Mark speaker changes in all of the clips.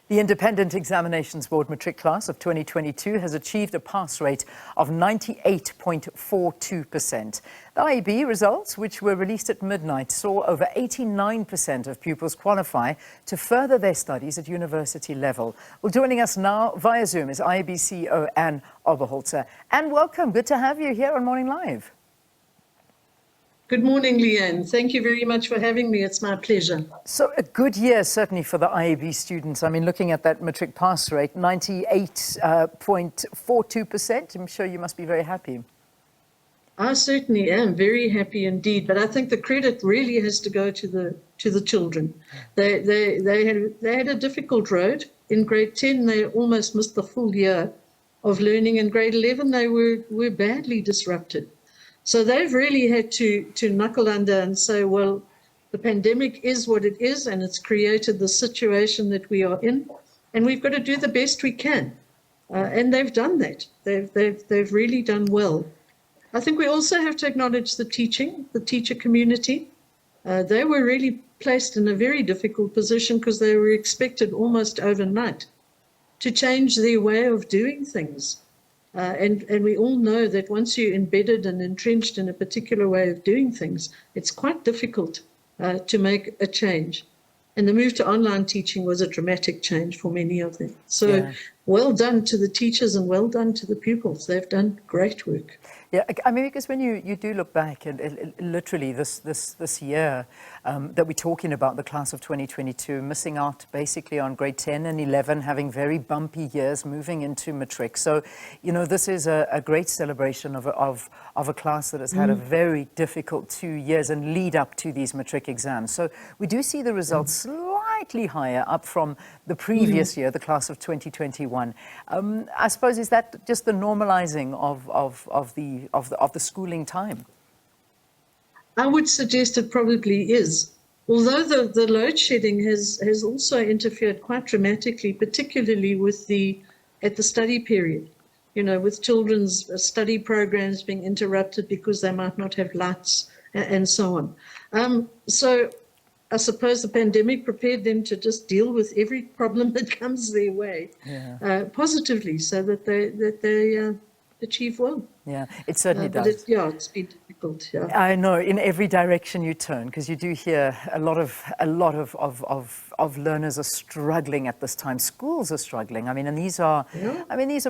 Speaker 1: The Independent Examinations Board Matric class of 2022 has achieved a pass rate of 98.42%. The IEB results, which were released at midnight, saw over 89% of pupils qualify to further their studies at university level. Well, joining us now via Zoom is IEB CEO Anne Oberholzer. Anne, welcome. Good to have you here on Morning Live.
Speaker 2: Good morning, Leanne. Thank you very much for having me. It's my pleasure.
Speaker 1: So a good year, certainly, for the IEB students. I mean, looking at that matric pass rate, 98.42%, I'm sure you must be very happy.
Speaker 2: I certainly am very happy indeed, but I think the credit really has to go to the children. They had a difficult road. In grade 10, they almost missed the full year of learning. In grade 11, they were badly disrupted. So they've really had to knuckle under and say, well, the pandemic is what it is, and it's created the situation that we are in, and we've got to do the best we can. And they've done that. They've really done well. I think we also have to acknowledge the teacher community. They were really placed in a very difficult position because they were expected almost overnight to change their way of doing things. And we all know that once you're embedded and entrenched in a particular way of doing things, it's quite difficult to make a change. And the move to online teaching was a dramatic change for many of them. So well done to the teachers and well done to the pupils. They've done great work.
Speaker 1: Yeah, I mean, because when you do look back, and literally this year that we're talking about, the class of 2022, missing out basically on grade 10 and 11, having very bumpy years, moving into matric. So, you know, this is a great celebration of a class that has had a very difficult 2 years and lead up to these matric exams. So we do see the results slightly higher up from the previous year, the class of 2021. I suppose, is that just the normalizing of the schooling time?
Speaker 2: I would suggest it probably is. Although the load shedding has also interfered quite dramatically, particularly at the study period, you know, with children's study programs being interrupted because they might not have lights and so on. So I suppose the pandemic prepared them to just deal with every problem that comes their way positively, so that they achieve well.
Speaker 1: Yeah, it certainly does.
Speaker 2: It's been difficult. Yeah,
Speaker 1: I know, in every direction you turn, because you do hear a lot of learners are struggling at this time. Schools are struggling. I mean, and these are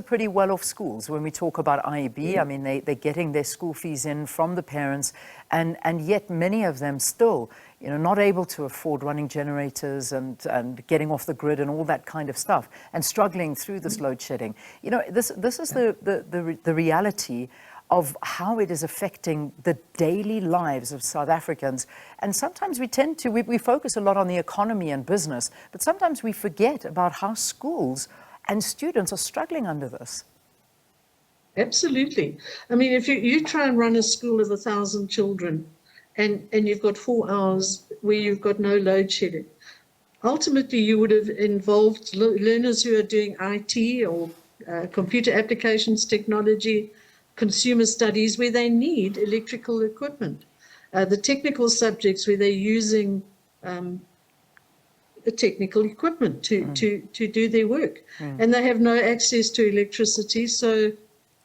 Speaker 1: pretty well-off schools. When we talk about IEB, I mean, they're getting their school fees in from the parents, and yet many of them still, you know, not able to afford running generators and getting off the grid and all that kind of stuff, and struggling through this load shedding. You know, this is the reality of how it is affecting the daily lives of South Africans. And sometimes we focus a lot on the economy and business, but sometimes we forget about how schools and students are struggling under this.
Speaker 2: Absolutely. I mean, if you try and run a school of 1,000 children and you've got 4 hours where you've got no load shedding, ultimately you would have involved learners who are doing IT or computer applications technology, consumer studies, where they need electrical equipment, the technical subjects where they're using the technical equipment to do their work, and they have no access to electricity. So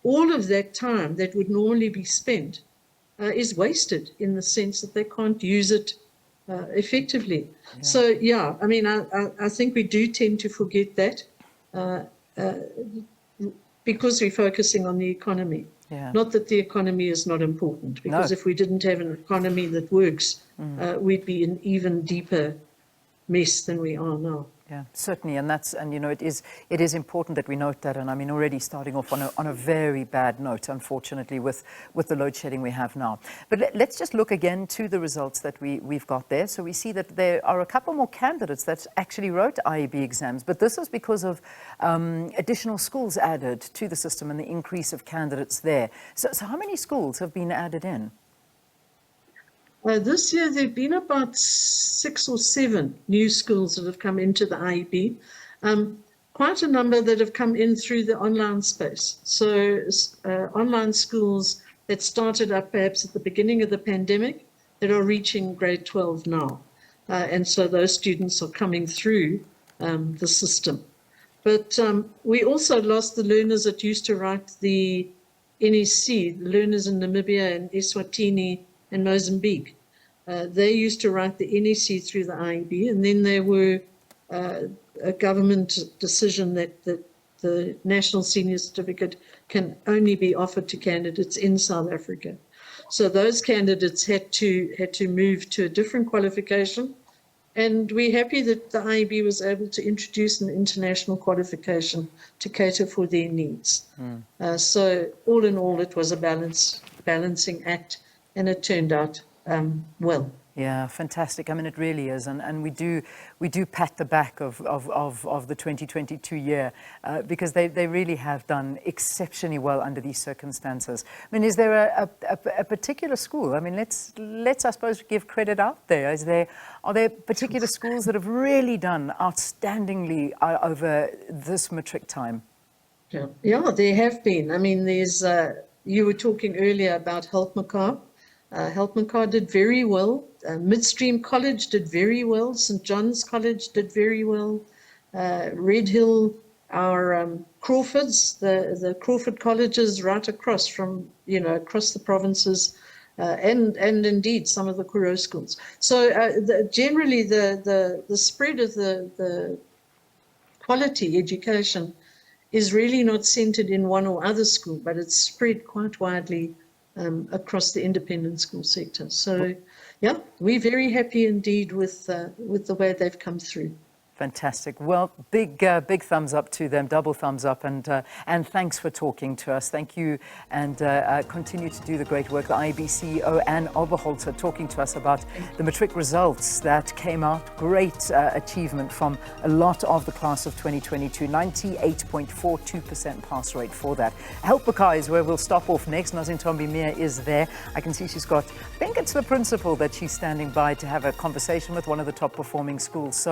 Speaker 2: all of that time that would normally be spent is wasted, in the sense that they can't use it effectively. So yeah, I mean, I think we do tend to forget that because we're focusing on the economy. Not that the economy is not important, because if we didn't have an economy that works, we'd be in even deeper mess than we are now.
Speaker 1: Yeah, certainly, and you know, it is important that we note that. And I mean, already starting off on a very bad note, unfortunately, with the load shedding we have now. But let's just look again to the results that we've got there. So we see that there are a couple more candidates that actually wrote IEB exams, but this is because of additional schools added to the system and the increase of candidates there. So how many schools have been added in?
Speaker 2: This year, there have been about 6 or 7 new schools that have come into the IEB. Quite a number that have come in through the online space. So online schools that started up perhaps at the beginning of the pandemic that are reaching grade 12 now. And so those students are coming through the system. But we also lost the learners that used to write the NEC, the learners in Namibia and Eswatini and Mozambique. They used to write the NEC through the IEB, and then there were a government decision that the National Senior Certificate can only be offered to candidates in South Africa. So those candidates had to move to a different qualification. And we're happy that the IEB was able to introduce an international qualification to cater for their needs. So all in all, it was a balancing act, and it turned out well.
Speaker 1: Yeah, fantastic. I mean, it really is, and we do pat the back of the 2022 year because they really have done exceptionally well under these circumstances. I mean, is there a particular school? I mean, let's I suppose give credit out there. Are there particular schools that have really done outstandingly over this matric time?
Speaker 2: Yeah, there have been. I mean, there's you were talking earlier about Helpmekaar. Helpmekaar did very well. Midstream College did very well. St. John's College did very well. Red Hill, our Crawfords, the Crawford colleges right across from, across the provinces, and indeed some of the Kuro schools. So generally the spread of the quality education is really not centered in one or other school, but it's spread quite widely across the independent school sector. So, yeah, we're very happy indeed with the way they've come through.
Speaker 1: Fantastic. Well, big thumbs up to them, double thumbs up, and thanks for talking to us. Thank you, and continue to do the great work. The IEB CEO and Oberholzer talking to us about the matric results that came out. Great achievement from a lot of the class of 2022, 98.42% pass rate for that. Helpmekaar is where we'll stop off next. Nozintombi Mia is there. I can see she's got, I think it's the principal that she's standing by to have a conversation with, one of the top performing schools. So